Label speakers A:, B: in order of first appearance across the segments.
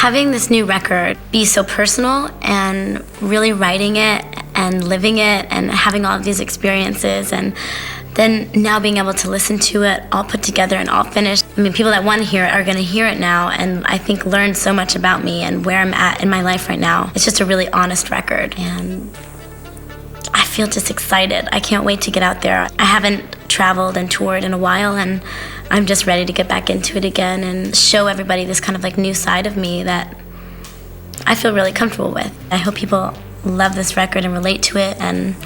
A: Having this new record be so personal and really writing it and living it and having all of these experiences and then now being able to listen to it all put together and all finished. I mean, people that want to hear it are going to hear it now and I think learn so much about me and where I'm at in my life right now. It's just a really honest record and I feel just excited. I can't wait to get out there. I haven't traveled and toured in a while and I'm just ready to get back into it again and show everybody this kind of like new side of me that I feel really comfortable with. I hope people love this record and relate to it and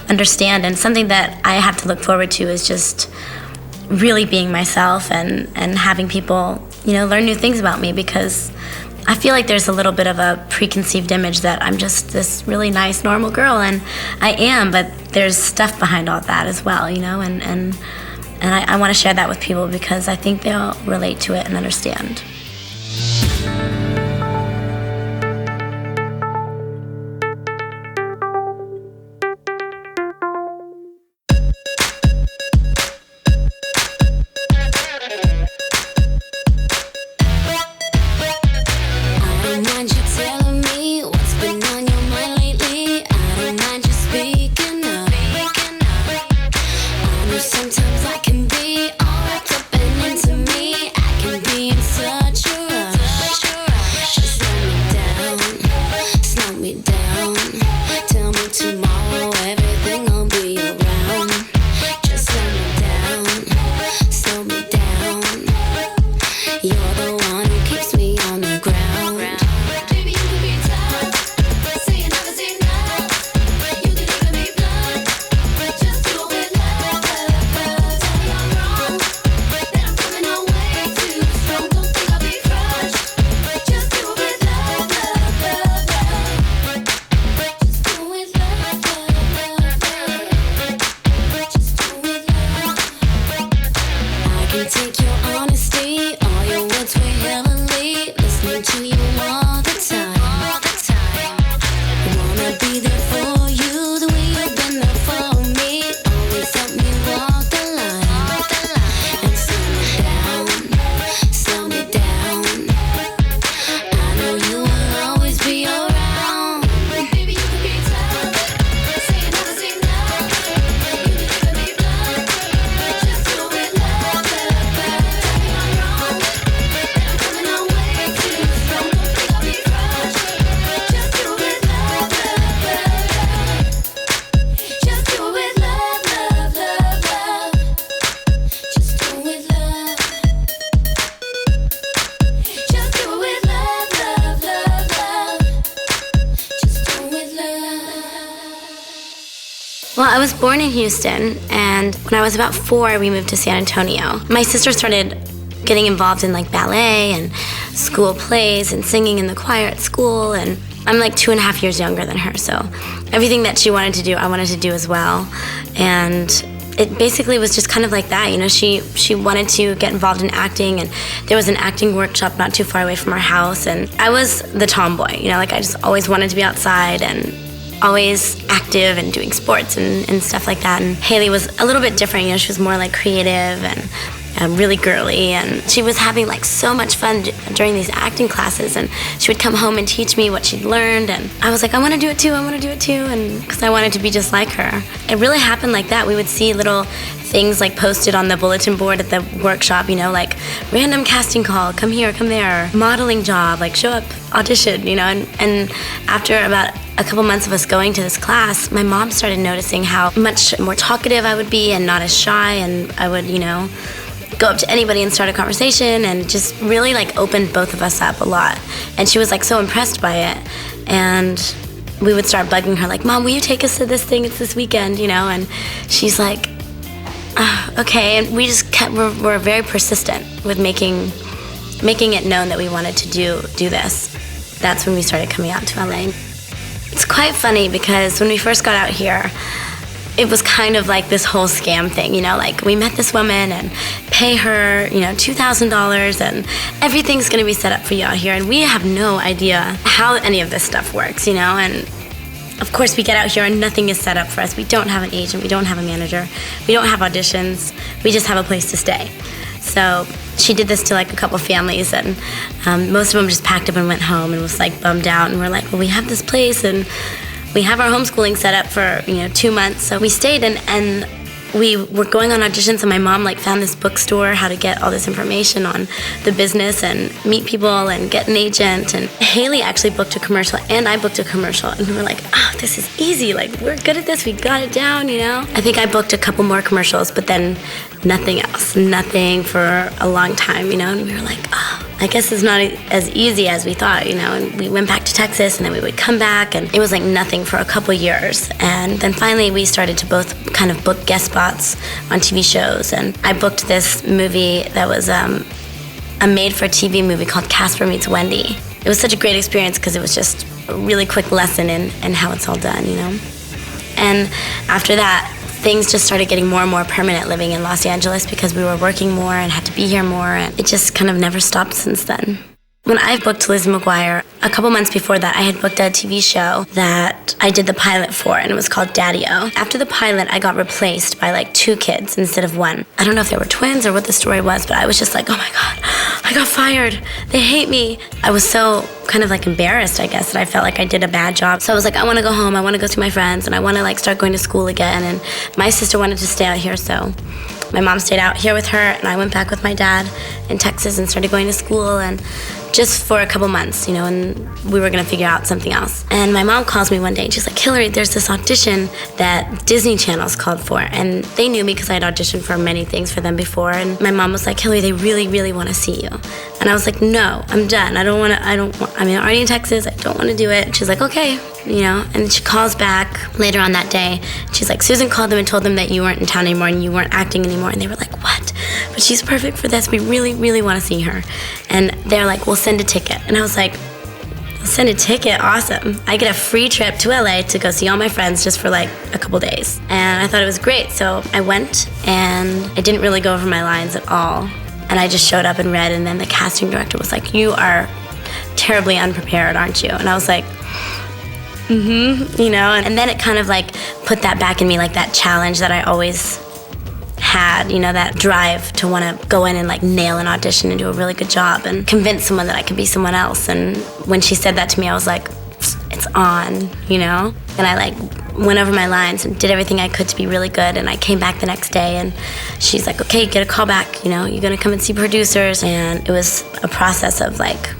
A: understand. And something that I have to look forward to is just really being myself and having people, learn new things about me because I feel like there's a little bit of a preconceived image that I'm just this really nice, normal girl, and I am, but there's stuff behind all that as well, and I want to share that with people because I think they'll relate to it and understand.
B: Sometimes I can be all wrapped up and into me. I can be in such a rush. Just slow me down. Tell me tomorrow everything will be around. Just slow me down. You're the one who keeps me on the ground. Baby, you can be tough. Say you never say no. You can even be blunt. Just do it with love. Tell me I'm wrong. That I'm coming on way too strong. Don't think I'll be crushed. Just do it with love. Just do it with love. Just do it with love. I can take your honesty. All your words were heavenly. Listening to you all the time. Wanna be there for you the way you've been there for me. Always help me walk the line. And slow me down. I know you will always be around. Baby, you can be tough. Say you never say no. You can even be blunt. Just do it with love. Tell me I'm wrong. That I'm coming on way too strong. Don't think I'll be crushed. Just do it with love. Just do it with love. Just do it with love. Just do it with love. Just do it with love.
A: Well, I was born in Houston, and when I was about 4, we moved to San Antonio. My sister started getting involved in like ballet and school plays and singing in the choir at school, and I'm like 2.5 years younger than her, so everything that she wanted to do, I wanted to do as well. And it basically was just kind of like that, she wanted to get involved in acting, and there was an acting workshop not too far away from our house, and I was the tomboy, like I just always wanted to be outside and always active and doing sports and stuff like that. And Haley was a little bit different, she was more like creative and really girly, and she was having like so much fun during these acting classes, and she would come home and teach me what she'd learned, and I was like, I want to do it too, and because I wanted to be just like her. It really happened like that. We would see little things like posted on the bulletin board at the workshop, like random casting call, come here, come there, modeling job, like show up, audition, and after about a couple months of us going to this class, my mom started noticing how much more talkative I would be and not as shy, and I would, go up to anybody and start a conversation, and just really like opened both of us up a lot. And she was like so impressed by it, and we would start bugging her like, Mom, will you take us to this thing? It's this weekend, and she's like, okay. And we just we're very persistent with making it known that we wanted to do this. That's when we started coming out to LA. It's quite funny because when we first got out here, it was kind of like this whole scam thing, like we met this woman and pay her, $2,000 and everything's gonna be set up for you out here, and we have no idea how any of this stuff works, and of course we get out here and nothing is set up for us. We don't have an agent, we don't have a manager, we don't have auditions, we just have a place to stay. So she did this to like a couple families, and most of them just packed up and went home and was like bummed out. And we're like, well, we have this place and we have our homeschooling set up for 2 months. So we stayed, and we were going on auditions, and my mom like found this bookstore, how to get all this information on the business and meet people and get an agent. And Haley actually booked a commercial, and I booked a commercial, and we were like, oh, this is easy. Like, we're good at this. We got it down, I think I booked a couple more commercials, but then nothing else, nothing for a long time, and we were like, oh, I guess it's not as easy as we thought, and we went back to Texas, and then we would come back, and it was like nothing for a couple years. And then finally we started to both kind of book guest spots on TV shows, and I booked this movie that was a made-for-TV movie called Casper Meets Wendy. It was such a great experience because it was just a really quick lesson in how it's all done, And after that, things just started getting more and more permanent living in Los Angeles because we were working more and had to be here more, and it just kind of never stopped since then. When I booked Lizzie McGuire, a couple months before that, I had booked a TV show that I did the pilot for, and it was called Daddy-O. After the pilot, I got replaced by like 2 kids instead of 1. I don't know if they were twins or what the story was, but I was just like, oh my God, I got fired. They hate me. I was so kind of like embarrassed, I guess, that I felt like I did a bad job. So I was like, I want to go home. I want to go see my friends, and I want to like start going to school again. And my sister wanted to stay out here, so my mom stayed out here with her, and I went back with my dad in Texas and started going to school, and just for a couple months, and we were gonna figure out something else. And my mom calls me one day, and she's like, Hilary, there's this audition that Disney Channel's called for. And they knew me because I'd auditioned for many things for them before. And my mom was like, Hilary, they really, really wanna see you. And I was like, no, I'm done. I'm already in Texas, I don't wanna do it. And she's like, okay, and she calls back later on that day. She's like, Susan called them and told them that you weren't in town anymore and you weren't acting anymore. And they were like, what? But she's perfect for this. We really, really want to see her. And they're like, we'll send a ticket. And I was like, send a ticket? Awesome. I get a free trip to LA to go see all my friends just for like a couple days. And I thought it was great. So I went, and I didn't really go over my lines at all. And I just showed up and read, and then the casting director was like, you are terribly unprepared, aren't you? And I was like, and then it kind of like put that back in me, like that challenge that I always had, that drive to want to go in and like nail an audition and do a really good job and convince someone that I could be someone else. And when she said that to me, I was like, it's on, And I like went over my lines and did everything I could to be really good. And I came back the next day, and she's like, okay, get a call back, you're gonna come and see producers. And it was a process of like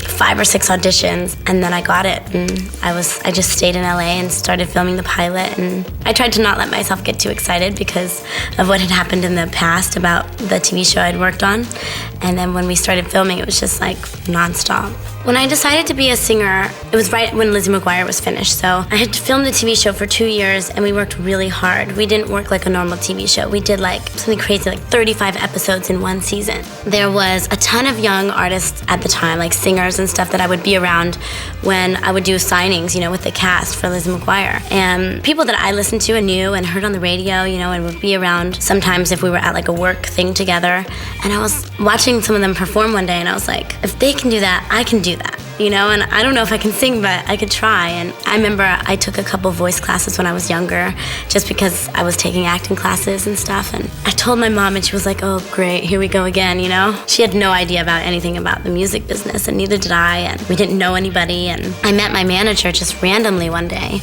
A: 5 or 6 auditions, and then I got it, and I just stayed in LA and started filming the pilot. And I tried to not let myself get too excited because of what had happened in the past about the TV show I'd worked on. And then when we started filming, it was just like nonstop. When I decided to be a singer, it was right when Lizzie McGuire was finished. So I had filmed the TV show for 2 years, and we worked really hard. We didn't work like a normal TV show. We did like something crazy, like 35 episodes in one season. There was a ton of young artists at the time, like singers and stuff, that I would be around when I would do signings, with the cast for Lizzie McGuire. And people that I listened to and knew and heard on the radio, and would be around sometimes if we were at like a work thing together. And I was watching some of them perform one day, and I was like, if they can do that, I can do that. And I don't know if I can sing, but I could try. And I remember I took a couple voice classes when I was younger, just because I was taking acting classes and stuff. And I told my mom, and she was like, oh, great, here we go again, She had no idea about anything about the music business, and neither did I, and we didn't know anybody. And I met my manager just randomly one day,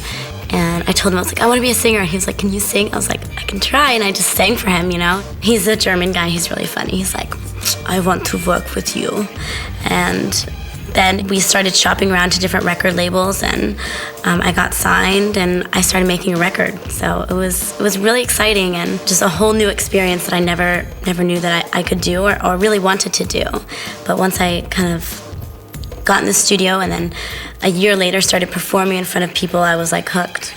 A: and I told him, I was like, I want to be a singer. He was like, can you sing? I was like, I can try. And I just sang for him, He's a German guy. He's really funny. He's like, I want to work with you. And then we started shopping around to different record labels, and I got signed, and I started making a record. So it was really exciting, and just a whole new experience that I never knew that I could do or really wanted to do. But once I kind of got in the studio, and then a year later started performing in front of people, I was like hooked.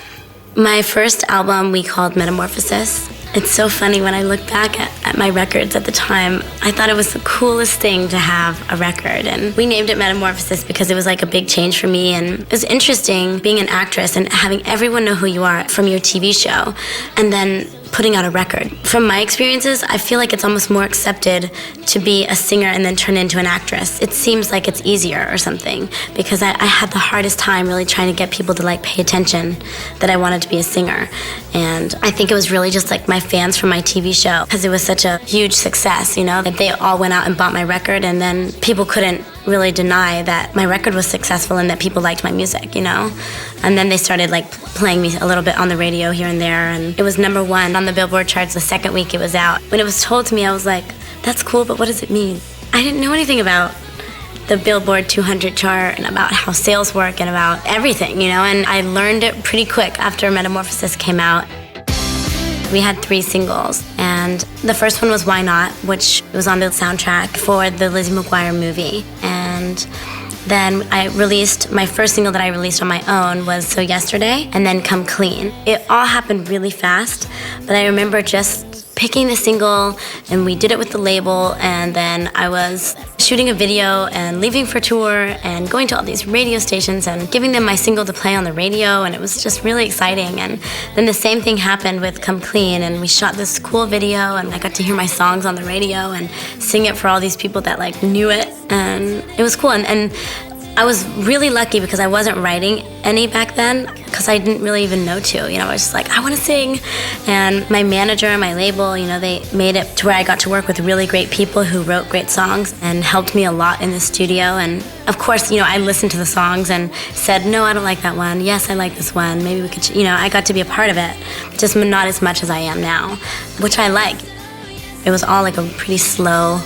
A: My first album we called Metamorphosis. It's so funny when I look back at my records at the time. I thought it was the coolest thing to have a record, and we named it Metamorphosis because it was like a big change for me. And it was interesting being an actress and having everyone know who you are from your TV show, and then putting out a record. From my experiences, I feel like it's almost more accepted to be a singer and then turn into an actress. It seems like it's easier or something, because I had the hardest time really trying to get people to like pay attention that I wanted to be a singer. And I think it was really just like my fans from my TV show, because it was such a huge success, you know, that they all went out and bought my record, and then people couldn't really deny that my record was successful and that people liked my music, you know? And then they started like playing me a little bit on the radio here and there, and it was #1 on the Billboard charts the second week it was out. When it was told to me, I was like, that's cool, but what does it mean? I didn't know anything about the Billboard 200 chart and about how sales work and about everything, you know? And I learned it pretty quick after Metamorphosis came out. We had 3 singles, and the first one was Why Not, which was on the soundtrack for the Lizzie McGuire movie. And then my first single that I released on my own was So Yesterday, and then Come Clean. It all happened really fast, but I remember just picking the single, and we did it with the label, and then I was shooting a video and leaving for tour and going to all these radio stations and giving them my single to play on the radio, and it was just really exciting. And then the same thing happened with Come Clean, and we shot this cool video, and I got to hear my songs on the radio and sing it for all these people that like knew it, and it was cool. And I was really lucky because I wasn't writing any back then, because I didn't really even know to. You know, I was just like, I want to sing. And my manager and my label, you know, they made it to where I got to work with really great people who wrote great songs and helped me a lot in the studio. And of course, you know, I listened to the songs and said, no, I don't like that one. Yes, I like this one. Maybe we could, you know, I got to be a part of it, just not as much as I am now, which I like. It was all like a pretty slow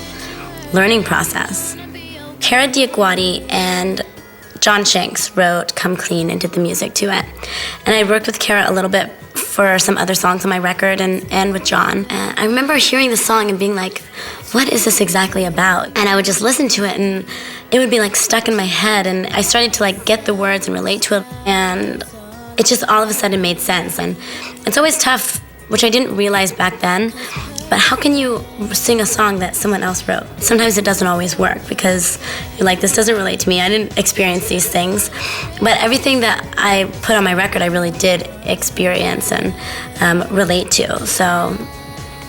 A: learning process. Kara Diaguati and John Shanks wrote Come Clean and did the music to it. And I worked with Kara a little bit for some other songs on my record, and with John. And I remember hearing the song and being like, what is this exactly about? And I would just listen to it, and it would be like stuck in my head, and I started to like get the words and relate to it, and it just all of a sudden made sense. And it's always tough, which I didn't realize back then, but how can you sing a song that someone else wrote? Sometimes it doesn't always work because you're like, this doesn't relate to me. I didn't experience these things. But everything that I put on my record, I really did experience and relate to. So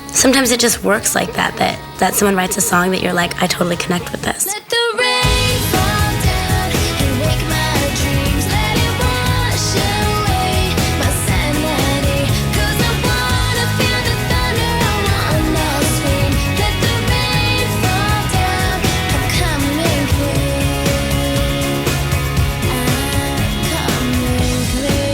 A: sometimes it just works like that someone writes a song that you're like, I totally connect with this.
B: Let the rain fall down and wake my dreams. Let it wash away my sanity. 'Cause I wanna feel the thunder, I wanna scream. Let the rain fall down, I'm coming clean. I'm coming clean.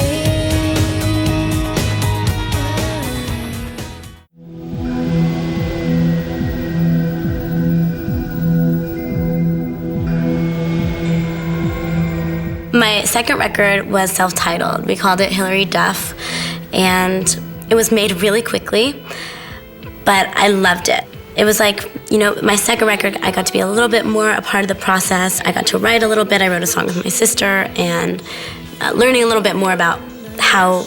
A: My second record was self-titled. We called it Hilary, Duff, and it was made really quickly, but I loved it. It was like, you know, my second record, I got to be a little bit more a part of the process. I got to write a little bit. I wrote a song with my sister, and learning a little bit more about how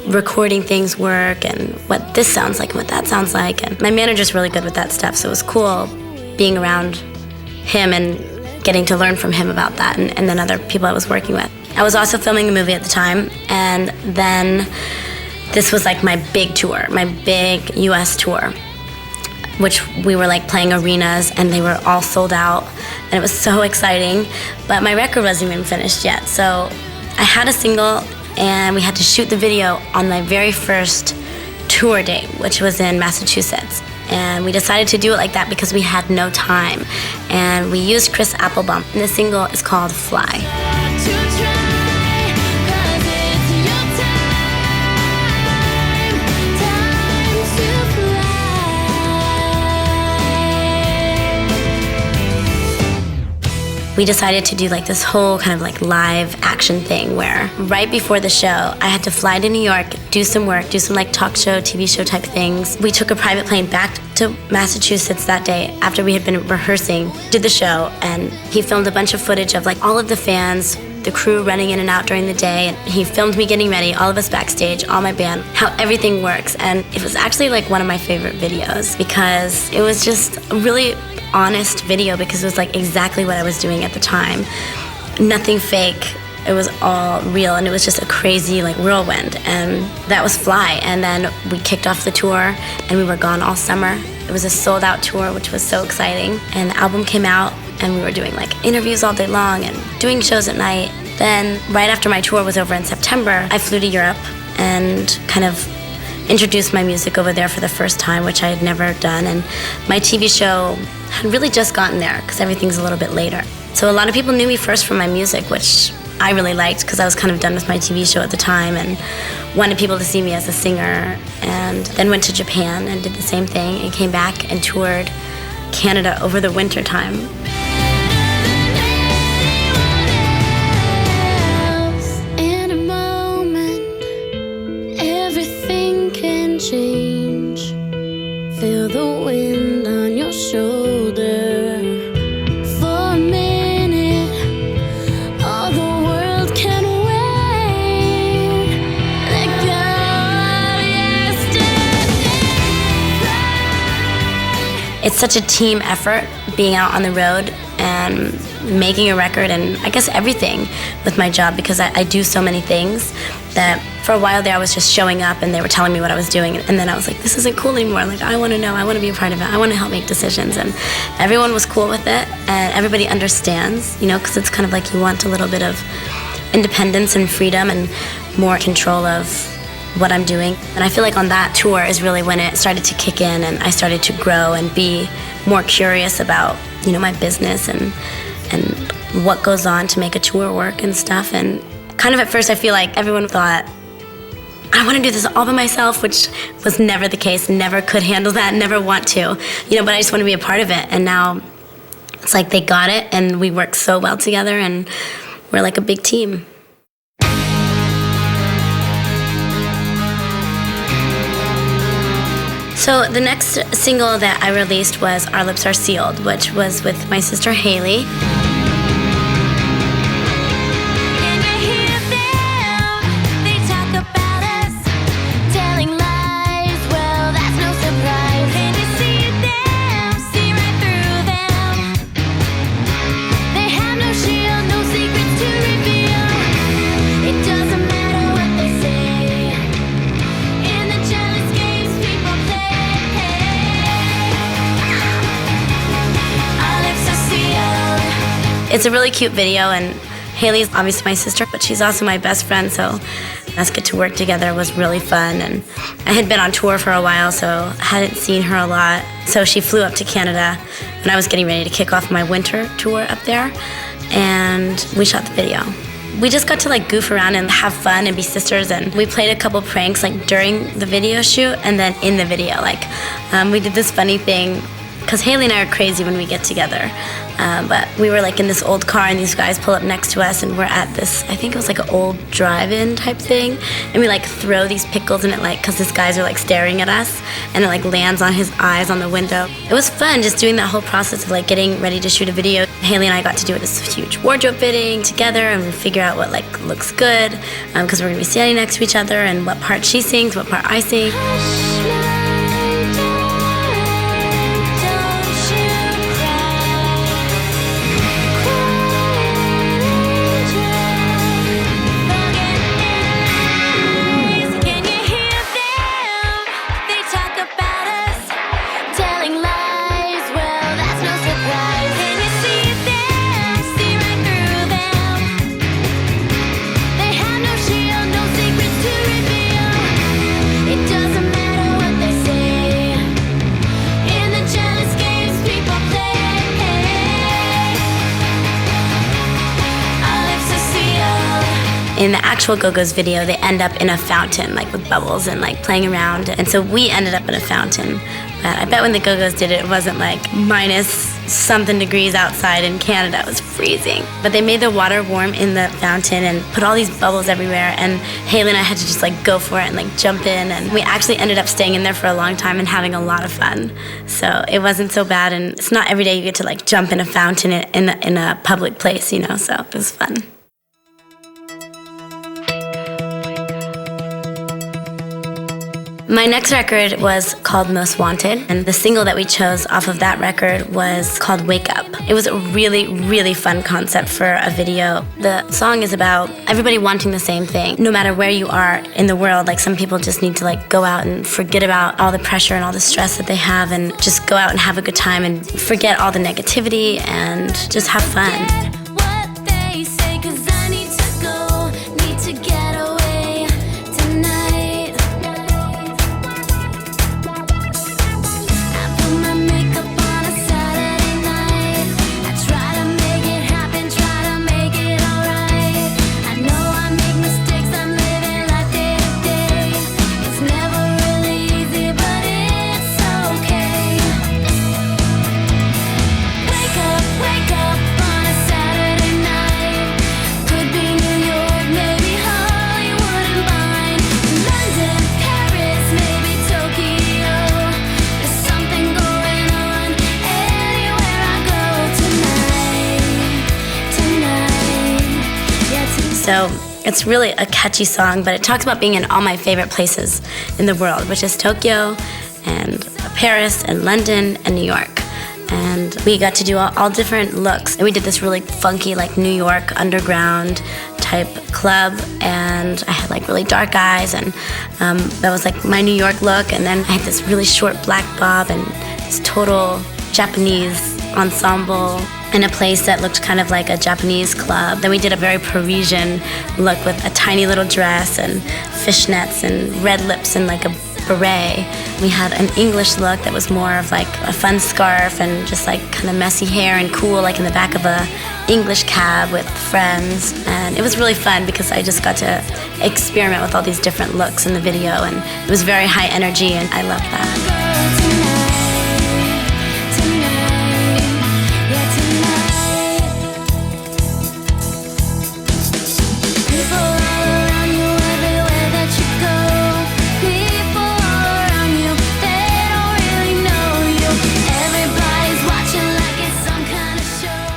A: recording things work and what this sounds like and what that sounds like. And my manager's really good with that stuff, so it was cool being around him and getting to learn from him about that, and then other people I was working with. I was also filming a movie at the time, and then this was like my big tour, my big US tour, which we were like playing arenas, and they were all sold out, and it was so exciting, but my record wasn't even finished yet. So I had a single, and we had to shoot the video on my very first tour date, which was in Massachusetts. And we decided to do it like that because we had no time. And we used Chris Applebaum, and the single is called Fly.
B: To try, 'cause it's your time to fly.
A: We decided to do like this whole kind of like live action thing where right before the show, I had to fly to New York, do some work, do some like talk show, TV show type things. We took a private plane back to Massachusetts that day after we had been rehearsing, did the show, and he filmed a bunch of footage of like all of the fans, the crew running in and out during the day. He filmed me getting ready, all of us backstage, all my band, how everything works. And it was actually like one of my favorite videos because it was just a really honest video because it was like exactly what I was doing at the time. Nothing fake. it was all real, and it was just a crazy like whirlwind. And that was Fly. And then we kicked off the tour, and we were gone all summer. It was a sold out tour, which was so exciting. And the album came out, and we were doing like interviews all day long and doing shows at night. Then right after my tour was over in September, I flew to Europe and kind of introduced my music over there for the first time, which I had never done. And my TV show had really just gotten there because everything's a little bit later. So a lot of people knew me first from my music, which I really liked because I was kind of done with my TV show at the time and wanted people to see me as a singer. And then went to Japan and did the same thing and came back and toured Canada over the winter time.
B: In a moment, everything can change. Feel the wind on your shoulder. For a minute, all the world can wait. Let go of yesterday.
A: It's such a team effort being out on the road and making a record, and I guess everything with my job, because I do so many things that for a while there I was just showing up and they were telling me what I was doing, and then I was like, this isn't cool anymore. Like, I want to know, I want to be a part of it, I want to help make decisions. And everyone was cool with it, and everybody understands, you know, because it's kind of like you want a little bit of independence and freedom and more control of what I'm doing. And I feel like on that tour is really when it started to kick in, and I started to grow and be more curious about, you know, my business and what goes on to make a tour work and stuff. And kind of at first I feel like everyone thought I want to do this all by myself, which was never the case, never could handle that, never want to, you know, but I just want to be a part of it. And now it's like they got it, and we work so well together, and we're like a big team. So the next single that I released was Our Lips Are Sealed, which was with my sister Haley.
B: Can you hear them? They talk about us, telling lies. Well, that's no surprise. Can you see them? See right through them. They have no shield, no secrets to reveal. It doesn't matter what they say. In the jealous games people play. Our lips are sealed.
A: It's a really cute video, and Haley's obviously my sister, but she's also my best friend, so us get to work together was really fun. And I had been on tour for a while, so hadn't seen her a lot. So she flew up to Canada when I was getting ready to kick off my winter tour up there, and we shot the video. We just got to like goof around and have fun and be sisters, and we played a couple pranks like during the video shoot and then in the video. Like we did this funny thing, because Haley and I are crazy when we get together. But we were like in this old car, and these guys pull up next to us, and we're at this, I think it was like an old drive-in type thing, and we like throw these pickles in it, like, because these guys are like staring at us, and it like lands on his eyes on the window. It was fun just doing that whole process of like getting ready to shoot a video. Haley and I got to do this huge wardrobe fitting together, and we figure out what like looks good, because we're gonna be standing next to each other, and what part she sings, what part I sing.
B: Hush, my darling, don't you cry. Quiet angel, forget Can you hear them? They talk about us, telling lies. Well, that's no surprise. Can you see them? See right through them. They have no shield, no secrets to reveal. It doesn't matter what they say. In the jealous games people play. Our lips are sealed.
A: In the actual Go-Go's video, they end up in a fountain, like with bubbles and like playing around. And so we ended up in a fountain. But I bet when the Go-Go's did it, it wasn't like minus something degrees outside in Canada. It was freezing. But they made the water warm in the fountain and put all these bubbles everywhere. And Haley and I had to just like go for it and like jump in. And we actually ended up staying in there for a long time and having a lot of fun. So it wasn't so bad. And it's not every day you get to like jump in a fountain in a public place, you know, so it was fun. My next record was called Most Wanted, and the single that we chose off of that record was called Wake Up. It was a really, really fun concept for a video. The song is about everybody wanting the same thing, no matter where you are in the world. Like, some people just need to go out and forget about all the pressure and all the stress that they have and just go out and have a good time and forget all the negativity and just have fun.
B: What they say, 'cause I need to go, need to get away tonight. I put my makeup on a Saturday night. I try to make it happen, try to make it alright. I know I make mistakes, I'm living life day to day. It's never really easy, but it's okay. Wake up on a Saturday night. Could be New York, maybe Hollywood and Vine. London, Paris, maybe Tokyo. There's something going on anywhere I go tonight. Yeah, tonight.
A: So it's really a catchy song, but it talks about being in all my favorite places in the world, which is Tokyo and Paris and London and New York. And we got to do all different looks. And we did this really funky, New York underground type club. And I had really dark eyes, and that was my New York look. And then I had this really short black bob and this total Japanese ensemble in a place that looked kind of like a Japanese club. Then we did a very Parisian look with a tiny little dress and fishnets and red lips and a beret. We had an English look that was more of a fun scarf and just kind of messy hair and cool, in the back of a English cab with friends. And it was really fun because I just got to experiment with all these different looks in the video, and it was very high energy, and I loved that.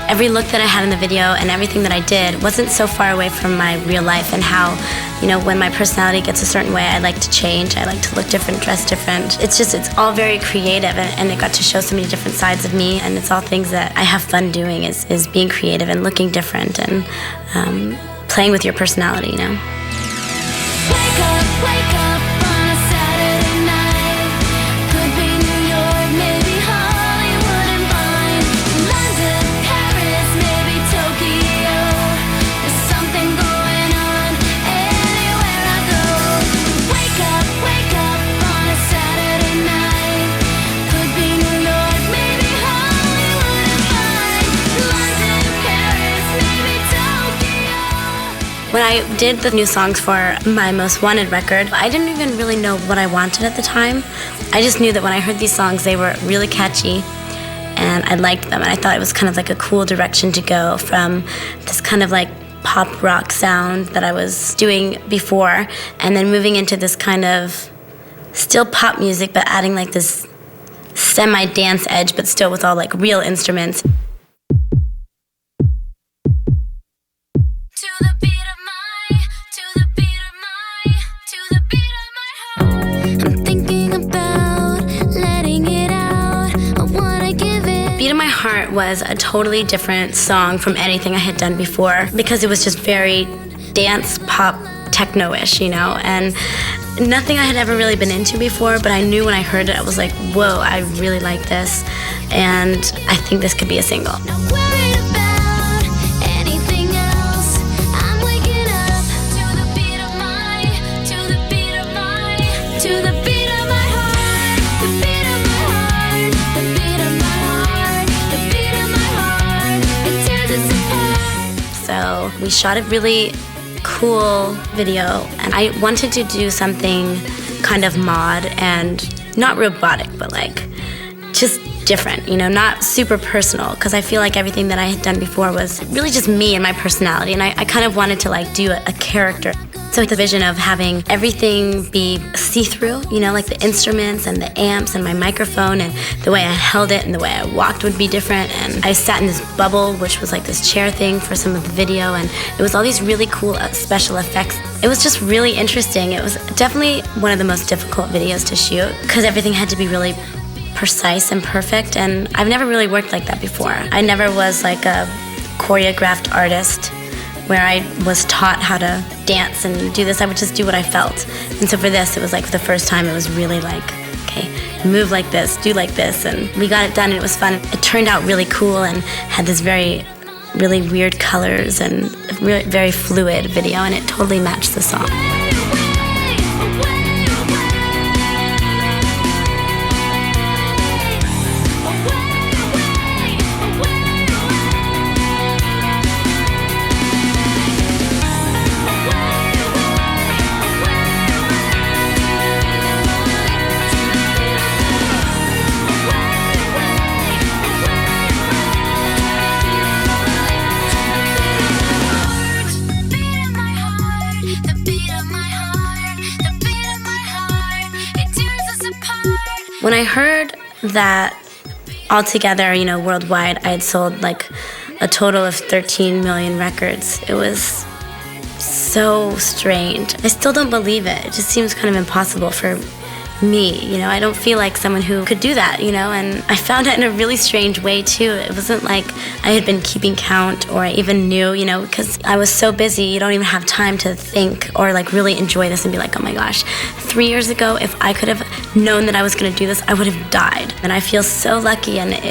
A: Every look that I had in the video and everything that I did wasn't so far away from my real life, and how, when my personality gets a certain way, I like to change. I like to look different, dress different. It's all very creative, and it got to show so many different sides of me, and it's all things that I have fun doing, is being creative and looking different and playing with your personality,
B: Wake up on a Saturday night. Could be New York, maybe Hollywood and Vine. London, Paris, maybe Tokyo. There's something going on anywhere I go. Wake up on a Saturday night. Could be New York, maybe Hollywood and Vine. London, Paris, maybe Tokyo.
A: When I did the new songs for my Most Wanted record, I didn't even really know what I wanted at the time. I just knew that when I heard these songs, they were really catchy, and I liked them, and I thought it was kind of a cool direction to go from this kind of pop rock sound that I was doing before, and then moving into this kind of still pop music, but adding this semi-dance edge, but still with all real instruments.
B: To the beat of my, to the beat of my, to the beat of my heart. I'm thinking about letting it out. I wanna give it.
A: Beat of My Heart was a totally different song from anything I had done before, because it was just very dance, pop, techno-ish, and nothing I had ever really been into before, but I knew when I heard it, I was like, whoa, I really like this, and I think this could be a single.
B: Not worried about anything else. I'm waking up to the beat of my, to the beat of my, to the beat of my heart. The beat of my heart, the beat of my heart, the beat of my heart. It tears us apart.
A: So we shot a really cool video, and I wanted to do something kind of mod and not robotic, but just different, not super personal, because I feel like everything that I had done before was really just me and my personality, and I kind of wanted to do a character. So the vision of having everything be see-through, you know, like the instruments and the amps and my microphone, and the way I held it and the way I walked would be different. And I sat in this bubble, which was like this chair thing for some of the video, and it was all these really cool special effects. It was just really interesting. It was definitely one of the most difficult videos to shoot because everything had to be really precise and perfect, and I've never really worked like that before. I never was like a choreographed artist where I was taught how to dance and do this. I would just do what I felt. And so for this, it was like for the first time, it was really like, okay, move like this, do like this, and we got it done, and it was fun. It turned out really cool and had this really weird colors and very fluid video, and it totally matched the song. When I heard that altogether, you know, worldwide, I had sold like a total of 13 million records, it was so strange. I still don't believe it. It just seems kind of impossible for me, you know. I don't feel like someone who could do that, you know, and I found it in a really strange way too. It wasn't like I had been keeping count or I even knew, you know, because I was so busy, you don't even have time to think or like really enjoy this and be like, oh my gosh, 3 years ago, if I could have known that I was going to do this, I would have died. And I feel so lucky, and it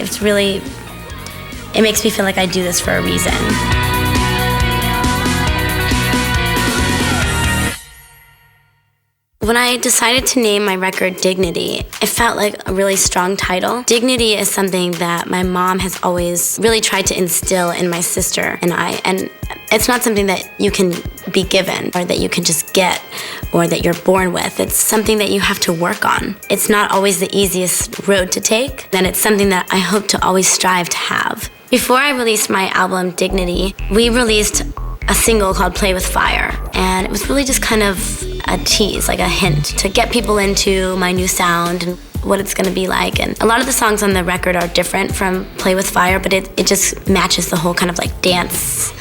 A: makes me feel like I do this for a reason. When I decided to name my record Dignity, it felt like a really strong title. Dignity is something that my mom has always really tried to instill in my sister and I, and it's not something that you can be given or that you can just get or that you're born with. It's something that you have to work on. It's not always the easiest road to take, and it's something that I hope to always strive to have. Before I released my album Dignity, we released a single called Play With Fire, and it was really just kind of a tease, like a hint to get people into my new sound and what it's gonna be like. And a lot of the songs on the record are different from Play With Fire, but it just matches the whole kind of like dance,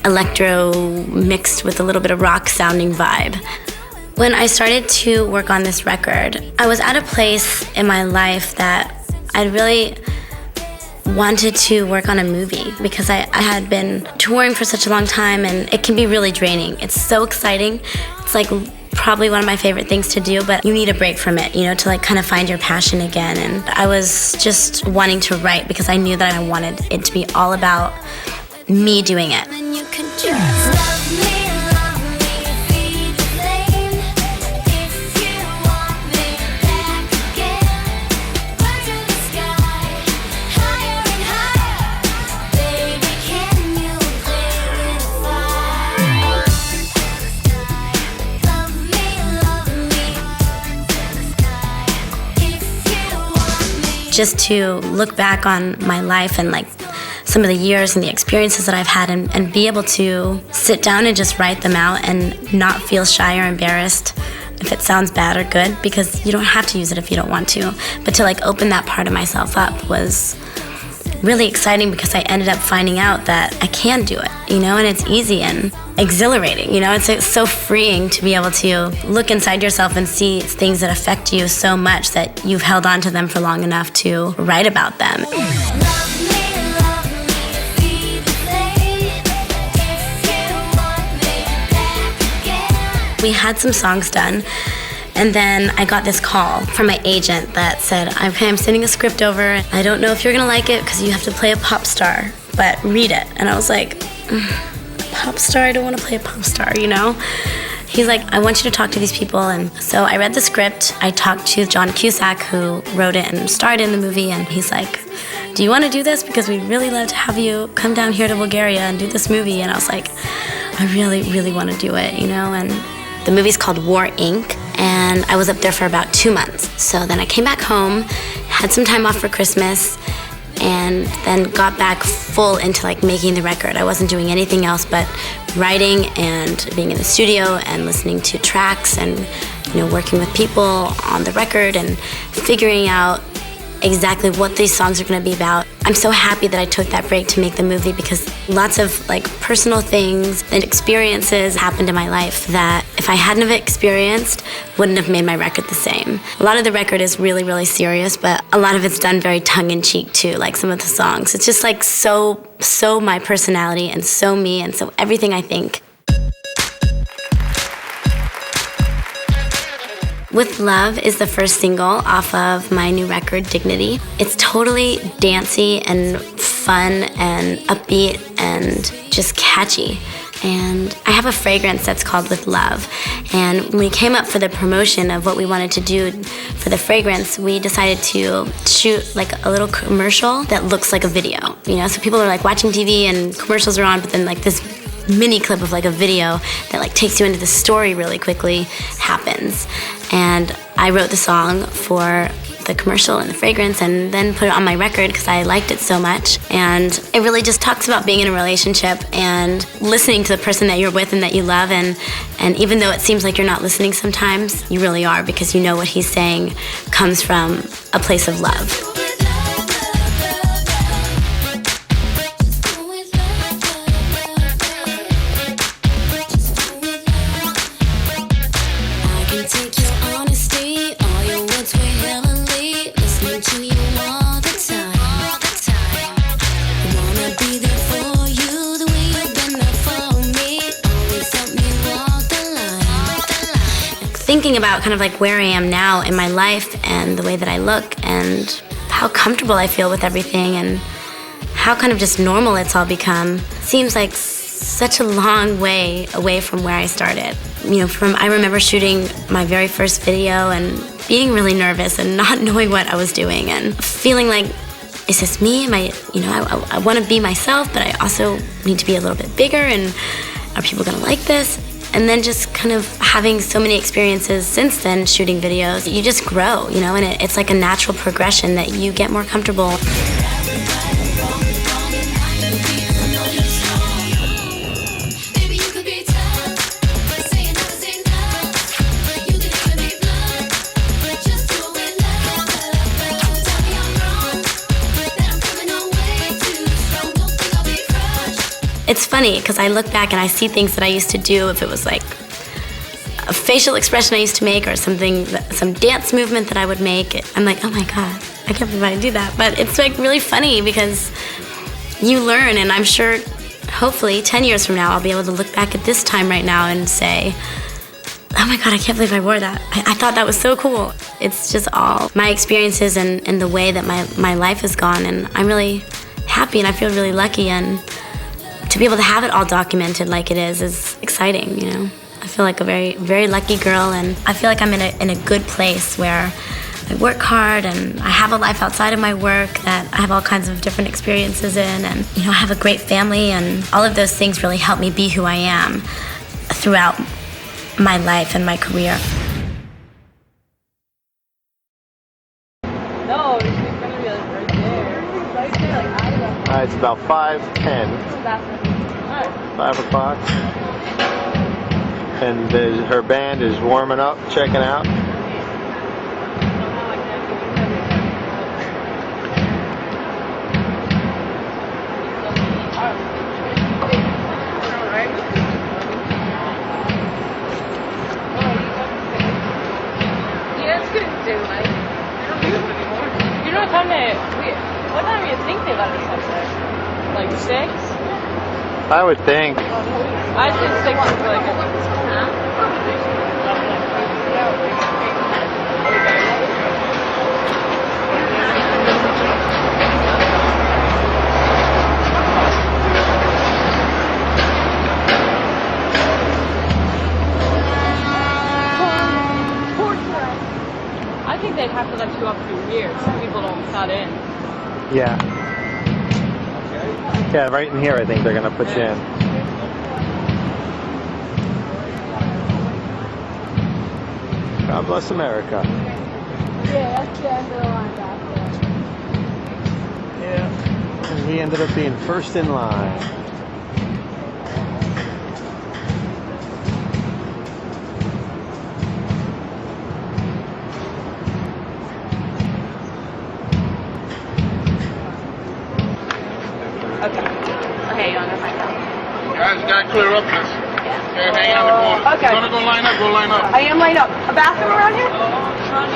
A: electro mixed with a little bit of rock sounding vibe. When I started to work on this record, I was at a place in my life that I really wanted to work on a movie because I had been touring for such a long time, and it can be really draining. It's so exciting. It's like probably one of my favorite things to do, but you need a break from it, you know, to like kind of find your passion again. And I was just wanting to write because I knew that I wanted it to be all about me doing it.
B: Then you can just love me, feed the flame. If you want me back again, burn through the sky, higher and higher. Baby, can you play with fire? Love me, burn through the sky. If you want me.
A: Just to look back on my life and like some of the years and the experiences that I've had, and be able to sit down and just write them out and not feel shy or embarrassed if it sounds bad or good, because you don't have to use it if you don't want to. But to like open that part of myself up was really exciting because I ended up finding out that I can do it, you know, and it's easy and exhilarating, you know. It's so freeing to be able to look inside yourself and see things that affect you so much that you've held on to them for long enough to write about them. We had some songs done, and then I got this call from my agent that said, okay, I'm sending a script over. I don't know if you're gonna like it because you have to play a pop star, but read it. And I was like, pop star? I don't want to play a pop star, you know? He's like, I want you to talk to these people. And so I read the script. I talked to John Cusack, who wrote it and starred in the movie, and he's like, do you want to do this? Because we'd really love to have you come down here to Bulgaria and do this movie. And I was like, I really, really want to do it, you know? And the movie's called War, Inc., and I was up there for about 2 months. So then I came back home, had some time off for Christmas, and then got back full into like making the record. I wasn't doing anything else but writing and being in the studio and listening to tracks and working with people on the record and figuring out exactly what these songs are going to be about. I'm so happy that I took that break to make the movie because lots of like personal things and experiences happened in my life that if I hadn't have experienced, wouldn't have made my record the same. A lot of the record is really, really serious, but a lot of it's done very tongue-in-cheek too, like some of the songs. It's just like so my personality and so me and so everything I think. With Love is the first single off of my new record, Dignity. It's totally dancey and fun and upbeat and just catchy. And I have a fragrance that's called With Love. And when we came up for the promotion of what we wanted to do for the fragrance, we decided to shoot like a little commercial that looks like a video. So people are like watching TV and commercials are on, but then like this mini clip of like a video that like takes you into the story really quickly happens. And I wrote the song for the commercial and the fragrance and then put it on my record because I liked it so much. And it really just talks about being in a relationship and listening to the person that you're with and that you love. And even though it seems like you're not listening sometimes, you really are because you know what he's saying comes from a place of love.
B: Take your honesty, all your words were Hilary, listening to you all the time. Wanna be there for you, the way you've been there for me, always help me walk the line.
A: Thinking about kind of like where I am now in my life and the way that I look and how comfortable I feel with everything and how kind of just normal it's all become seems like such a long way away from where I started. I remember shooting my very first video and being really nervous and not knowing what I was doing and feeling like, is this me? Am I want to be myself, but I also need to be a little bit bigger and are people gonna like this? And then just kind of having so many experiences since then shooting videos, you just grow, and it's like a natural progression that you get more comfortable. It's funny because I look back and I see things that I used to do, if it was like a facial expression I used to make or something, some dance movement that I would make. I'm like, oh my God, I can't believe I do that. But it's like really funny because you learn, and I'm sure hopefully 10 years from now I'll be able to look back at this time right now and say, oh my God, I can't believe I wore that. I thought that was so cool. It's just all my experiences and the way that my life has gone, and I'm really happy and I feel really lucky, and to be able to have it all documented like it is exciting, I feel like a very, very lucky girl, and I feel like I'm in a good place where I work hard and I have a life outside of my work that I have all kinds of different experiences in, and I have a great family, and all of those things really help me be who I am throughout my life and my career.
C: No, it's gonna be like right there. Right there, like out of that.
D: It's about 5:10, 5 o'clock, and her band is warming up, checking out.
C: What time do you think they let us up there? Like 6?
D: I would think.
C: I said 6 is like I think they'd have to let you up through here so people don't cut in.
D: Yeah. Yeah, right in here I think they're going to put you in. God bless America.
C: Yeah, that's the end of the line back there.
D: And he ended up being first in line.
C: Okay, you want to find out?
E: Guys, gotta clear up this. Can't hang out in the corner.
C: Okay.
E: You wanna go line up? Go line up.
C: I am lined up. A bathroom around here?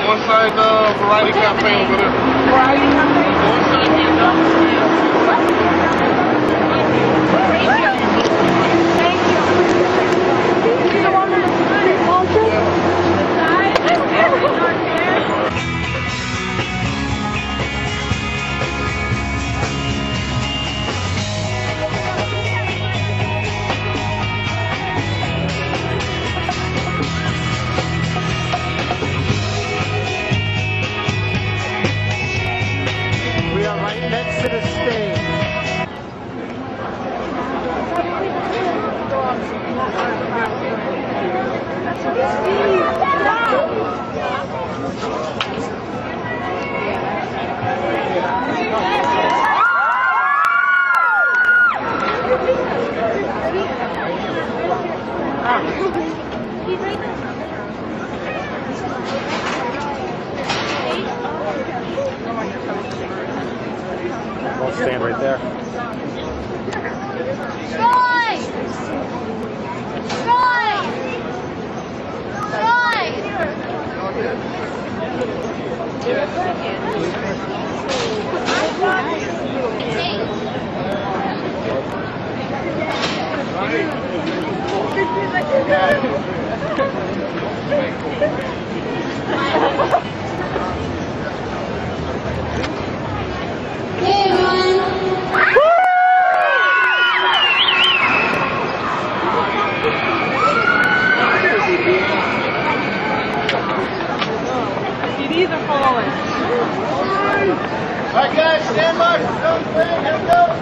E: One side, Variety Cafe over there.
C: Variety Cafe?
E: One side here, down the street.
C: Thank you. This is the one with the
D: We are right next to the stage. We'll stand right there.
B: Troy! Troy! Hey everyone!
C: CDs are falling.
E: Alright guys, stand by for film thing. Here we go.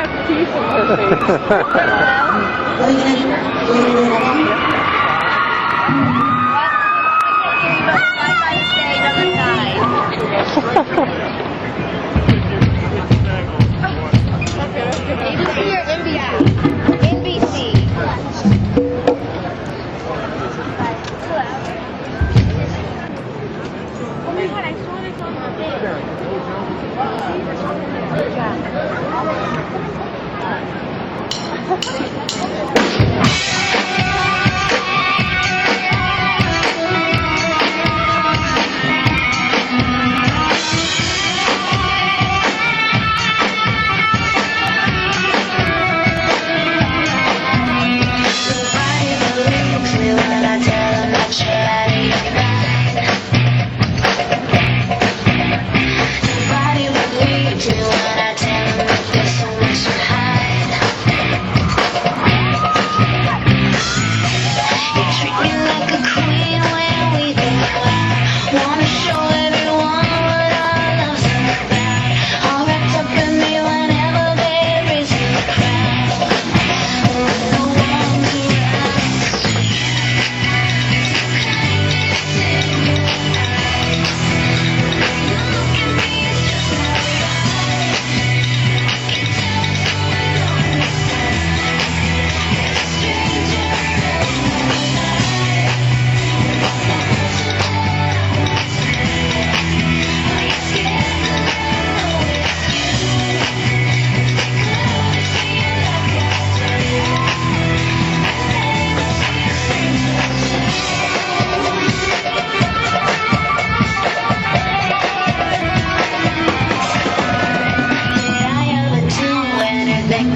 C: got teeth in her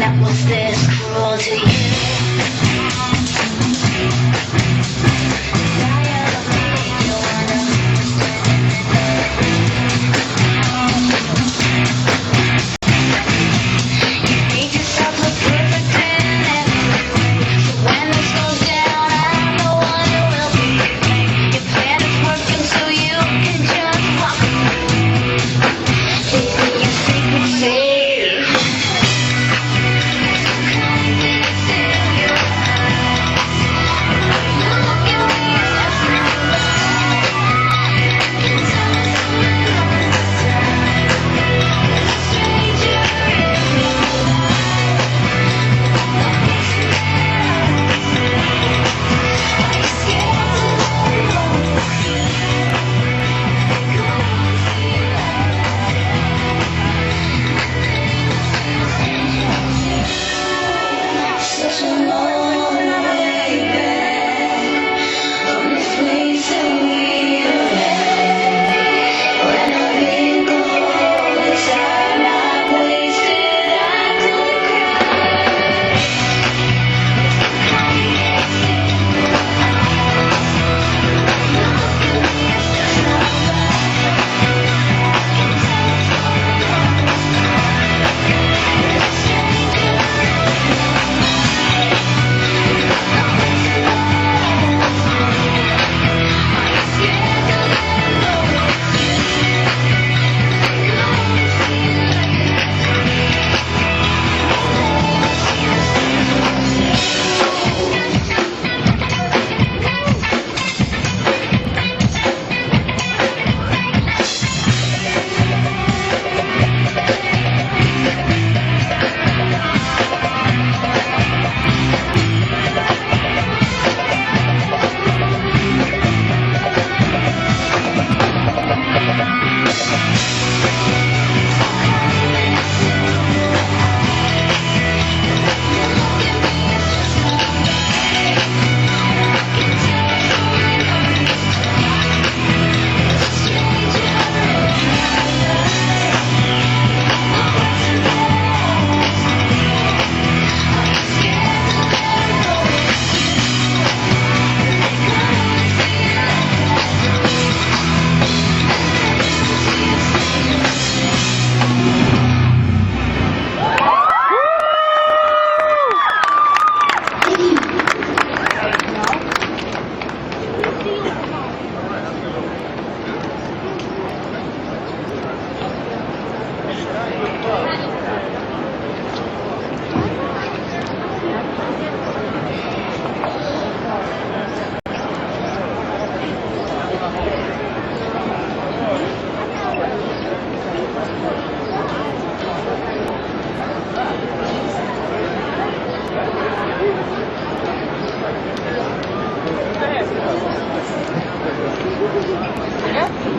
B: That was this cruel to you.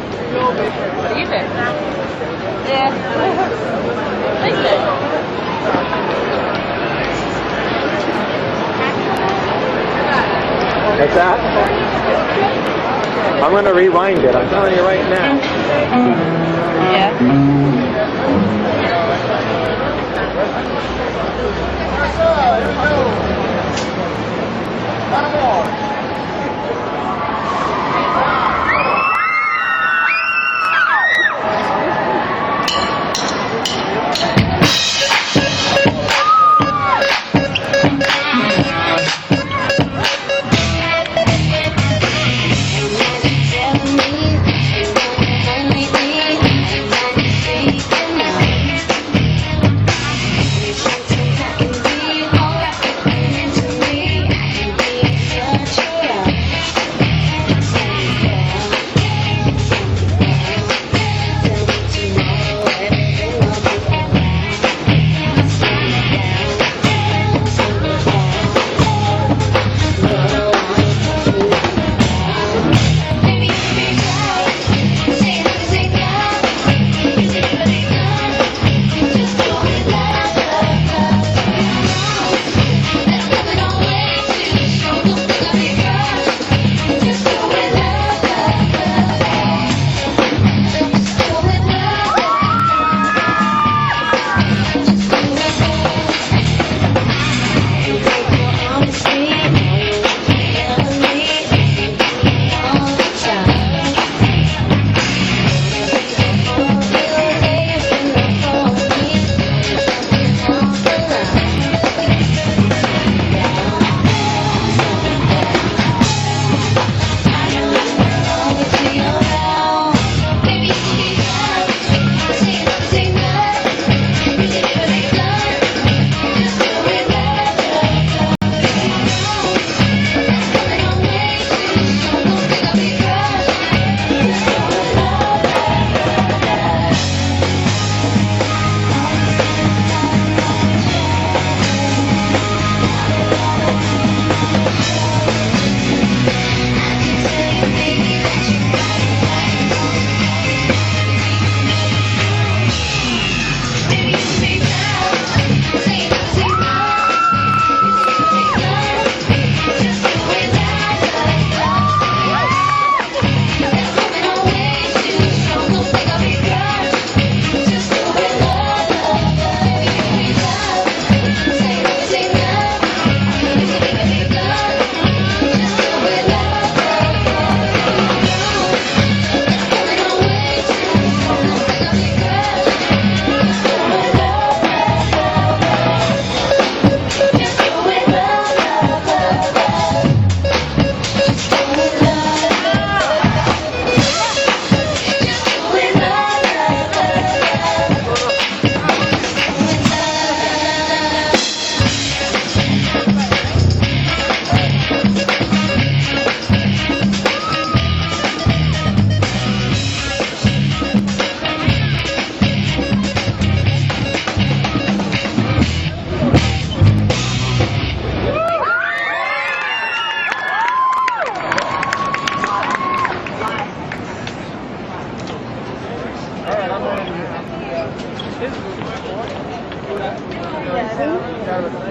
C: What do you think? Yeah. Like that.
D: What's that? I'm gonna rewind it. I'm telling you right now.
C: Yeah.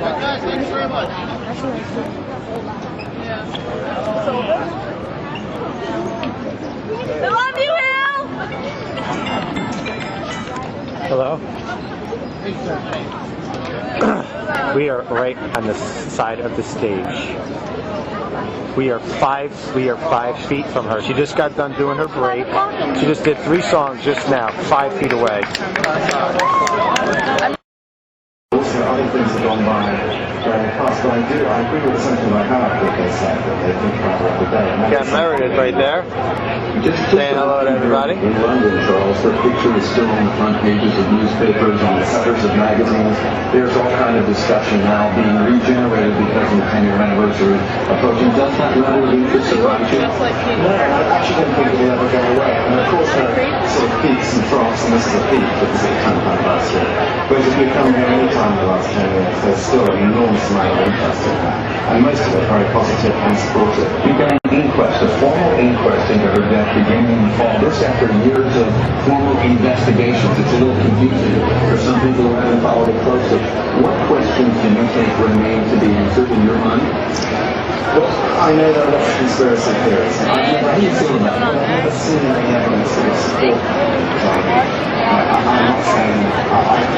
E: Guys, thanks very much.
C: I love you, Al!
D: Hello. We are right on the side of the stage. We are 5 feet from her. She just got done doing her break. She just did 3 songs just now, 5 feet away.
F: Other things have gone by very fast, but I agree with something like that they said that they think about it every day.
D: Got Meredith right there, saying hello to everybody.
F: In London, Charles, her picture is still on the front pages of newspapers, on the covers of magazines. There's all kind of discussion now being regenerated because of the 10-year anniversary approaching. Does that level of interest surprise you? No, I actually don't think it will ever go away. And of course, there are sort of peaks and troughs, and this is a peak because it kind of anniversary. But it's become any time in the last 10 years. So there's still an enormous amount of interest in that, and most of it very positive and supportive. We got an inquest, a formal inquest into her death beginning in the fall. This after years of formal investigations. It's a little confusing for some people who haven't followed it closely. What questions do you think remain to be answered in your mind? Well, I know there are lots of conspiracy theories. I've never seen that. I've never seen any evidence to support I'm not saying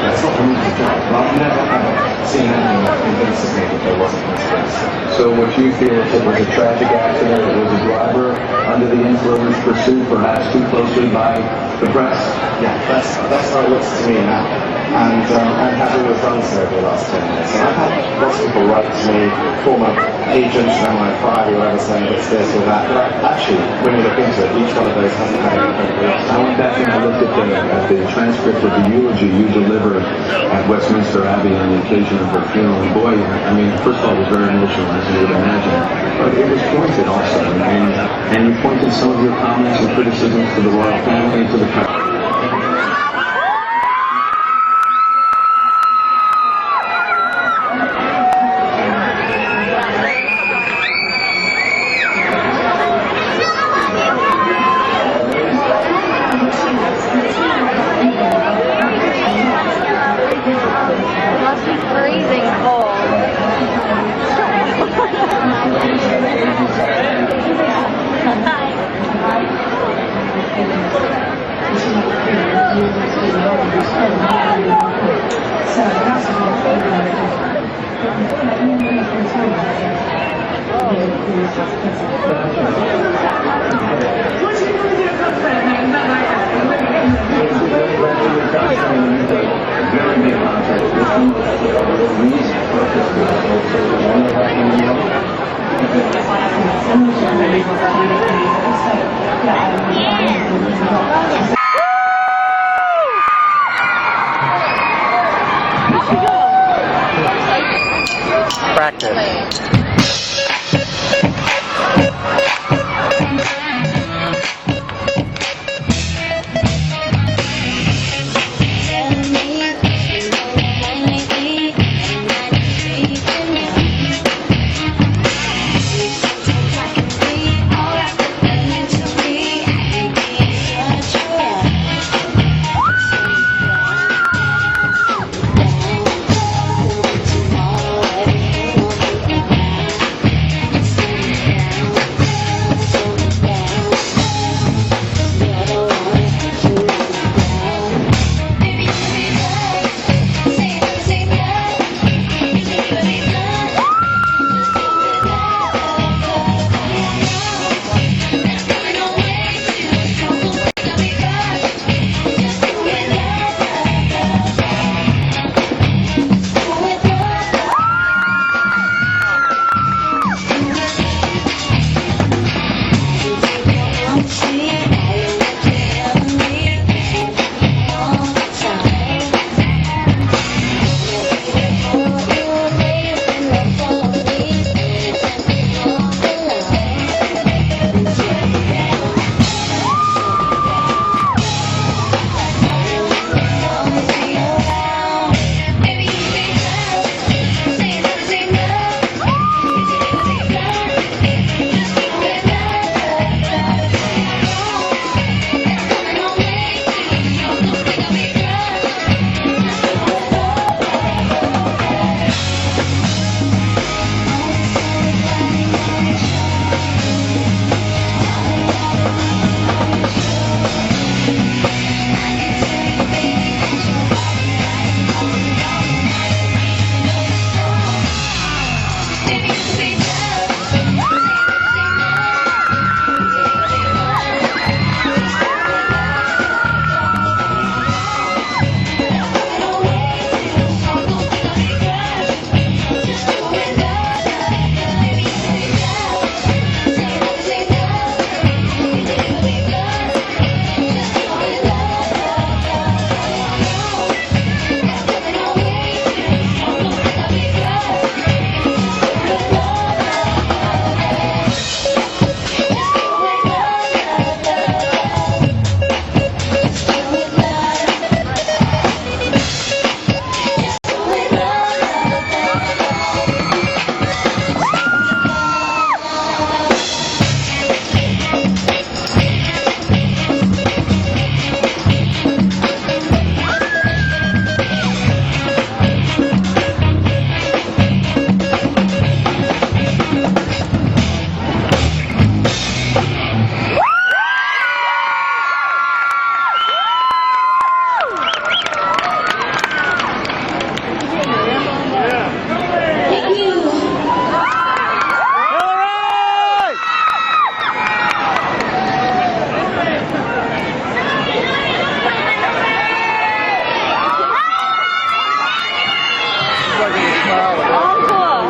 F: that's not for me to judge, but I've never ever seen anything that convinces me that there wasn't conspiracy. So would you feel if it was a tragic accident, it was a driver under the influence pursued perhaps too closely by the press? Yeah, that's how it looks to me now. And has always done so over the last 10 years. And I've had lots of people write to me, former agents and MI5 or whatever, saying it's this or that. But actually, when you look into it, each one of those hasn't had any credibility. I went back and I looked at the transcript of the eulogy you delivered at Westminster Abbey on the occasion of her funeral. And boy, I mean, first of all, it was very emotional, as you would imagine. But it was pointed also. And you pointed some of your comments and criticisms to the royal family and to the press.
D: Practice.
C: cool.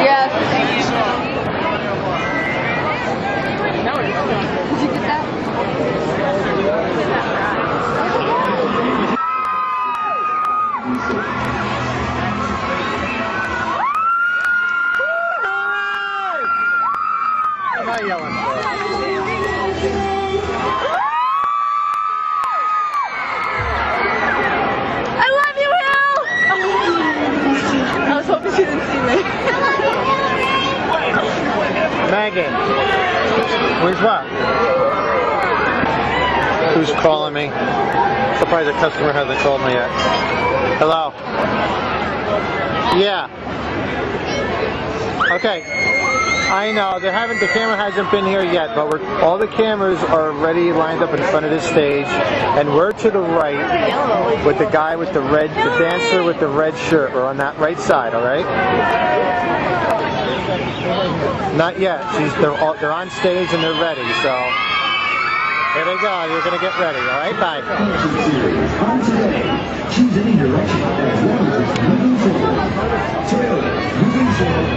C: Yes. Did you get that?
D: I'm not yelling.
C: I love you, Hill! I was hoping she didn't see me.
D: Megan, where's what? Who's calling me? Surprised the customer hasn't called me yet. Hello? Yeah. Okay. I know the camera hasn't been here yet, but all the cameras are already lined up in front of this stage, and we're to the right with the guy with the dancer with the red shirt. We're on that right side, all right? Not yet. They're on stage and they're ready. So here they go. You're gonna get ready. All right. Bye.
F: On today, choose any direction as long as it's moving forward. Toyota, moving forward.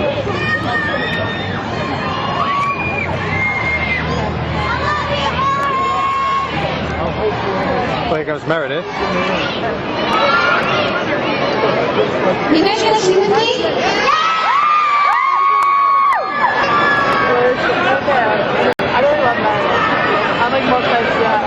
D: There goes Meredith.
B: You guys gonna sing with me?
C: I really love that. I like both sides, yeah.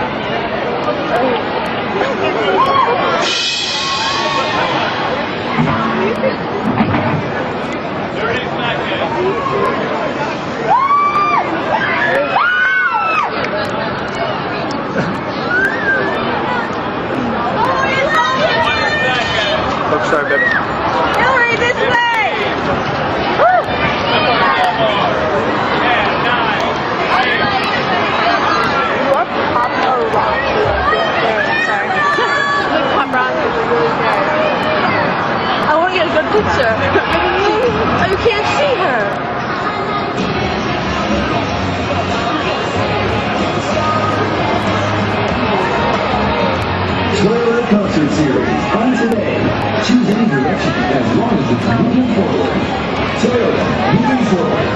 D: Oops, sorry, baby.
C: Hilary, this way! I want to get a good picture. Oh, you can't see her.
F: Toyota Concert Series on today. Choose any direction as long as it's moving forward. Toyota, moving forward.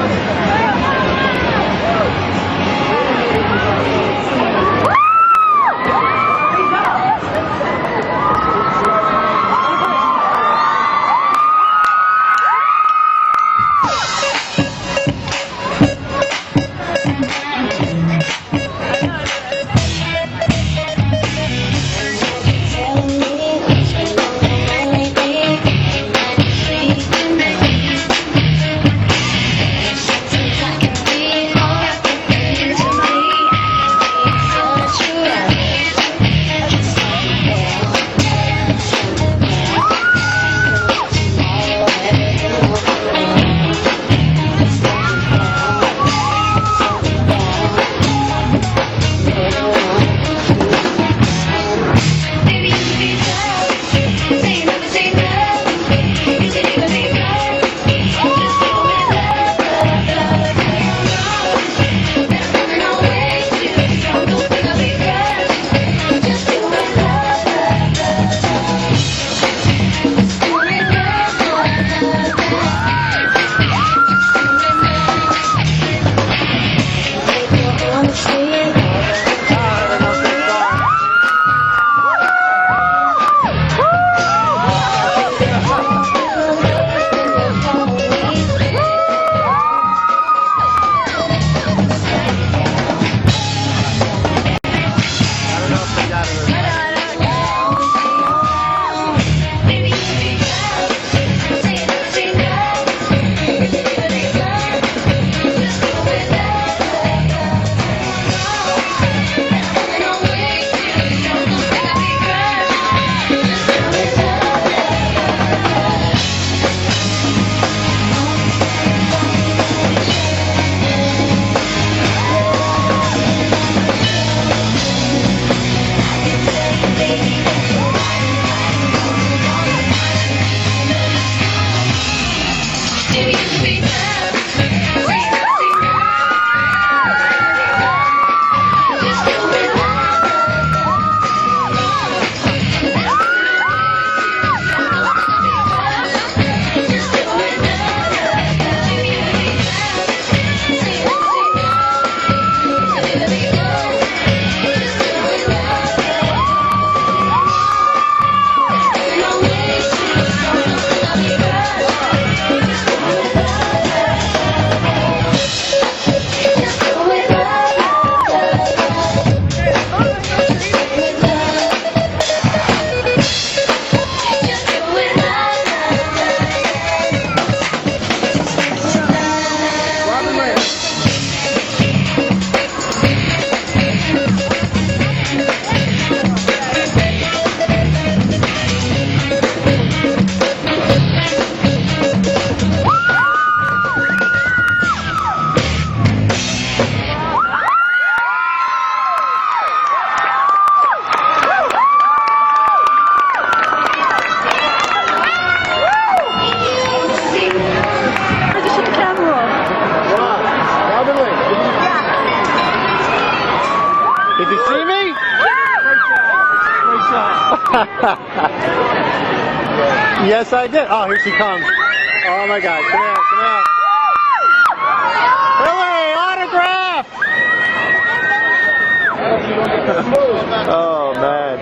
D: Yes, I did. Oh, here she comes. Oh my God. Come here, come here. Hilary, autograph! Oh man.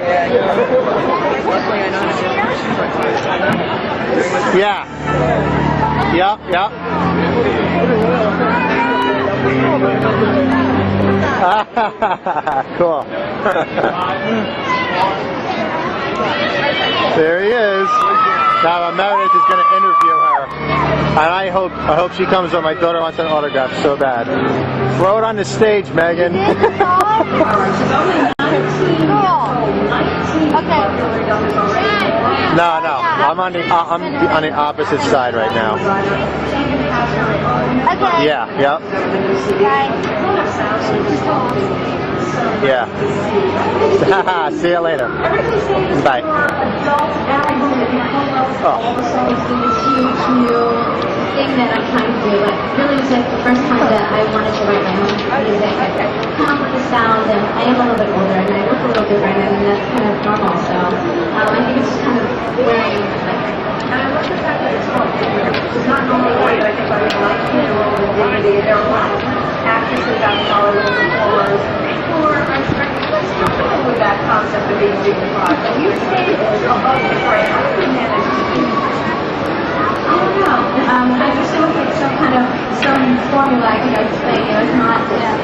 D: Yeah. Yep, yep. Cool. There he is. Now Meredith is going to interview her, and I hope she comes on. My daughter wants an autograph so bad. Throw it on the stage, Megan. No, I'm on the opposite side right now.
G: Okay.
D: Yeah, yep. Yeah. See you later. Bye. Oh.
G: Thing that I'm trying to do, like really was like the first time that I wanted to write my own music, come up with the sound, and I am a little bit older and I look a little different, and that's kind of normal. So I think it's just kind of wearing like. And I love the fact that it's called it's not normally white, but I think I would like to know what we're doing. There are a lot of actresses out in Hollywood and performers who are comfortable with that concept of being dignified. But you say it's above the fray. How do you manage to do that? I don't know. I just don't think some kind of formula I can explain. It's not. It's.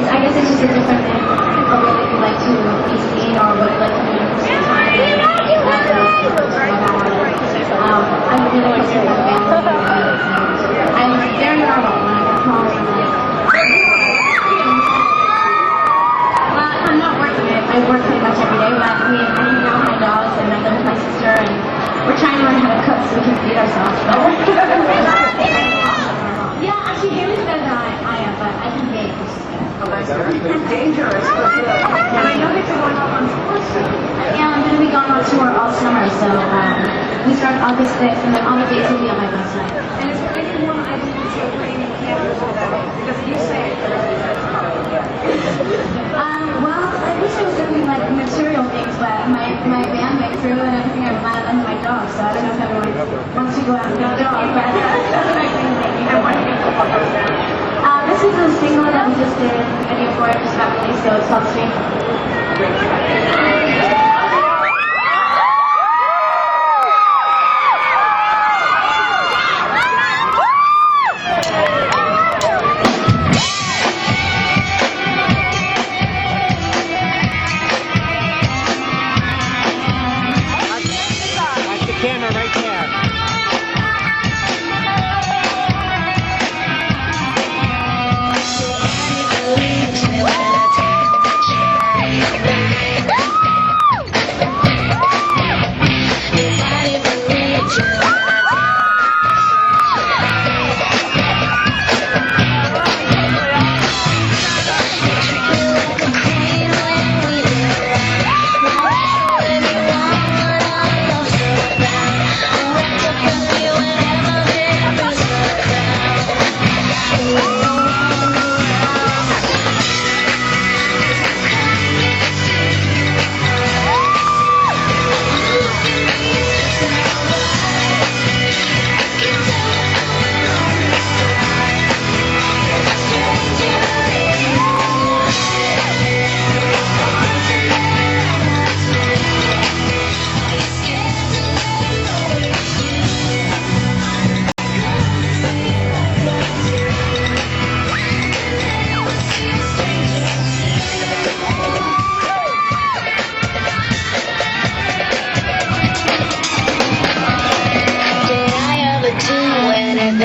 G: I guess it's just a different thing. Or what you like to be seen, or what you like to be in time. I'm really concerned with family. I'm very normal when I get home. Well, I'm not working it. I work pretty much every day, but I hang out with my dogs and I live with my sister, and we're trying to learn how to cook so we can feed ourselves better. Yeah, actually, Haley says I am, but I can bake. It's dangerous. And I know that you're going on tour soon. Yeah, I'm going to be going on tour all summer, so we start August 6th, and then all the dates will be on my website. And is there anyone I think that you're putting in Canada for that? Because you say it, well, I wish I was doing like material things, but my band, my crew, and everything I planned under my dog, so I don't know if everyone wants to go out and get a dog, but that's what I'm thinking. And what do you think about that? This is a single that we just did a video for it, just got released, so it's called Strange.
D: That's the camera right there.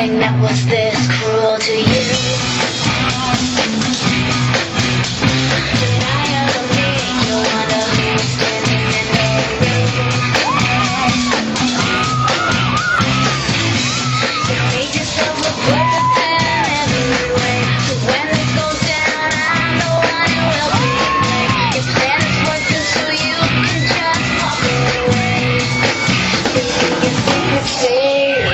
B: That was this cruel to you. Did I ever make you wonder who's standing in the room? You made yourself look better than every way. So when this goes down, I'm the one who will be late. Your plan is working so you can just walk away. Thinking your secret's safe.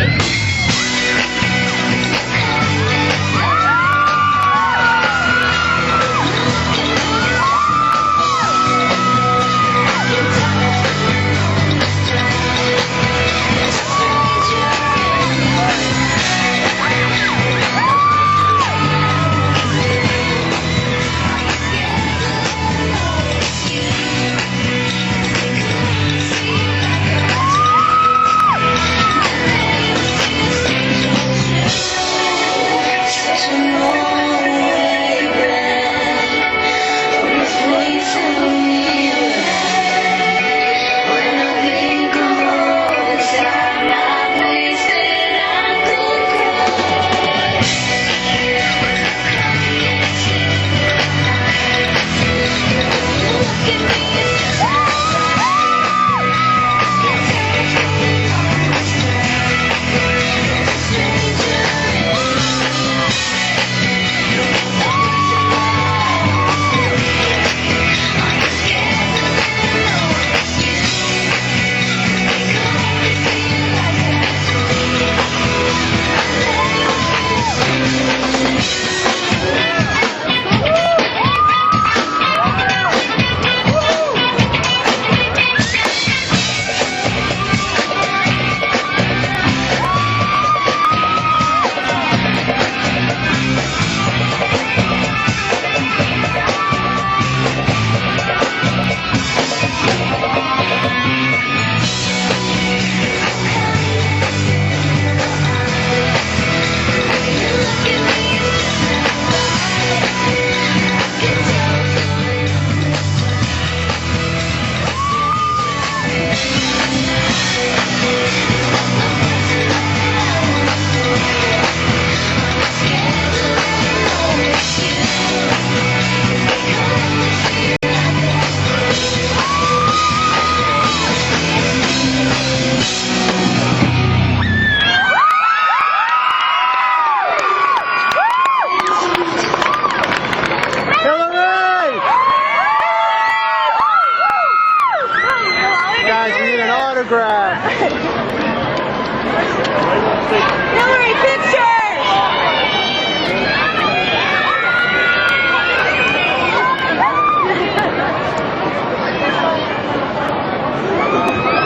C: Hilary, pictures!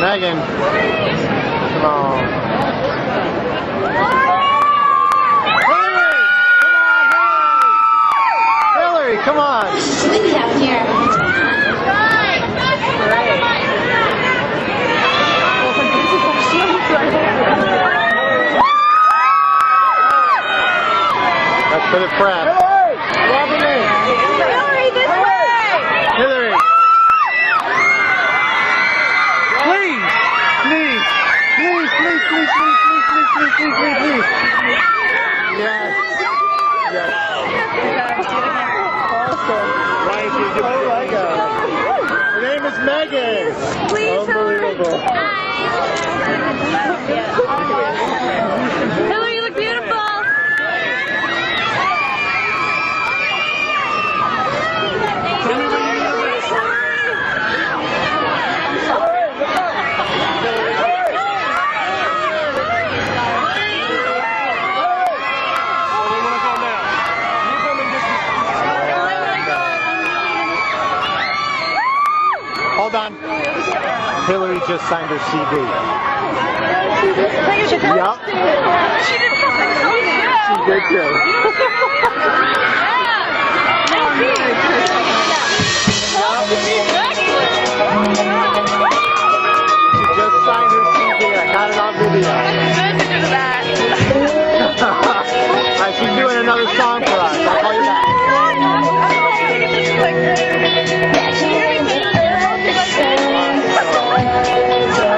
D: Megan, come on. Hilary, come on.
G: Sweetie out here.
D: That's for the prep.
C: Hilary, this way!
D: Hilary. Please, please, please, please, please, please, please, please, please, please, please. Yes. Yes. Right, oh my God. Her name is Megan.
C: Please,
D: Unbelievable.
C: Hilary, you look beautiful!
D: Hold on. Hilary just signed her CD. Yup.
C: She did something so good!
D: She did too. She just signed her CD. I got it on video. Alright, she's doing another song for us. I'll call you back.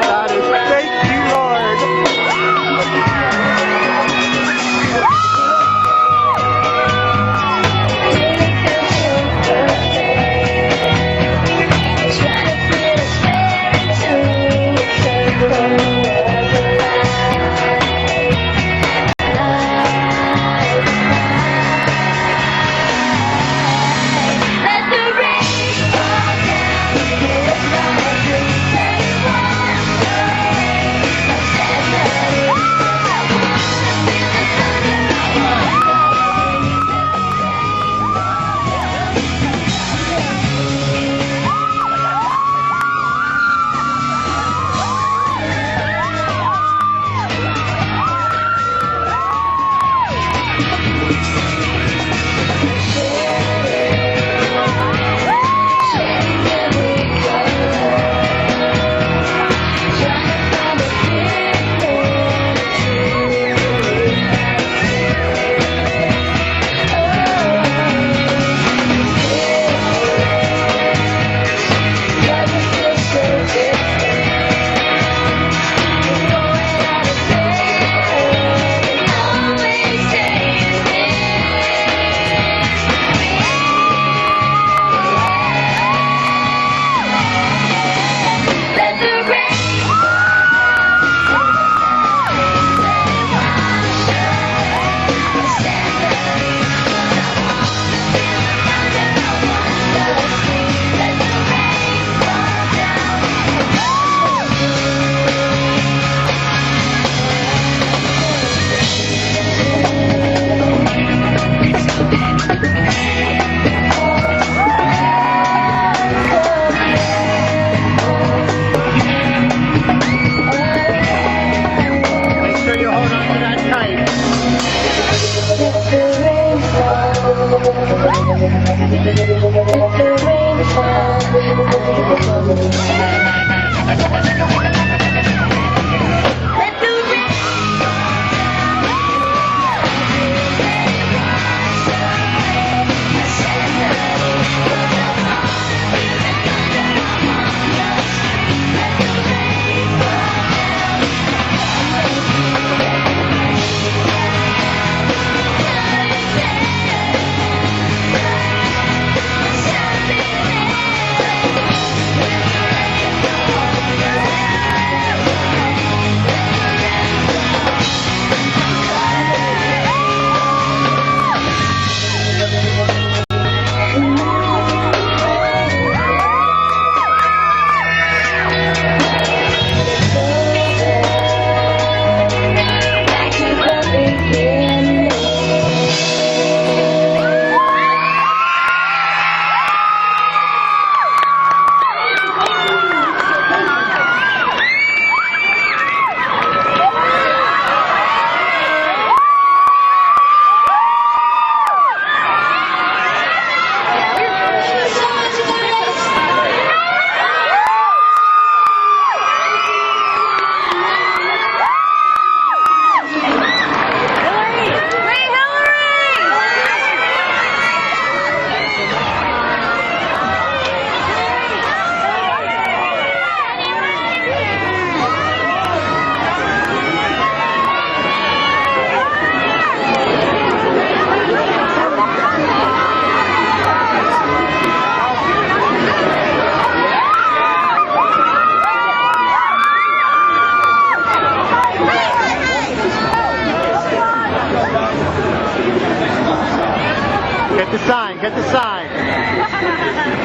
D: That is, thank you, Lord. sign. Get the sign.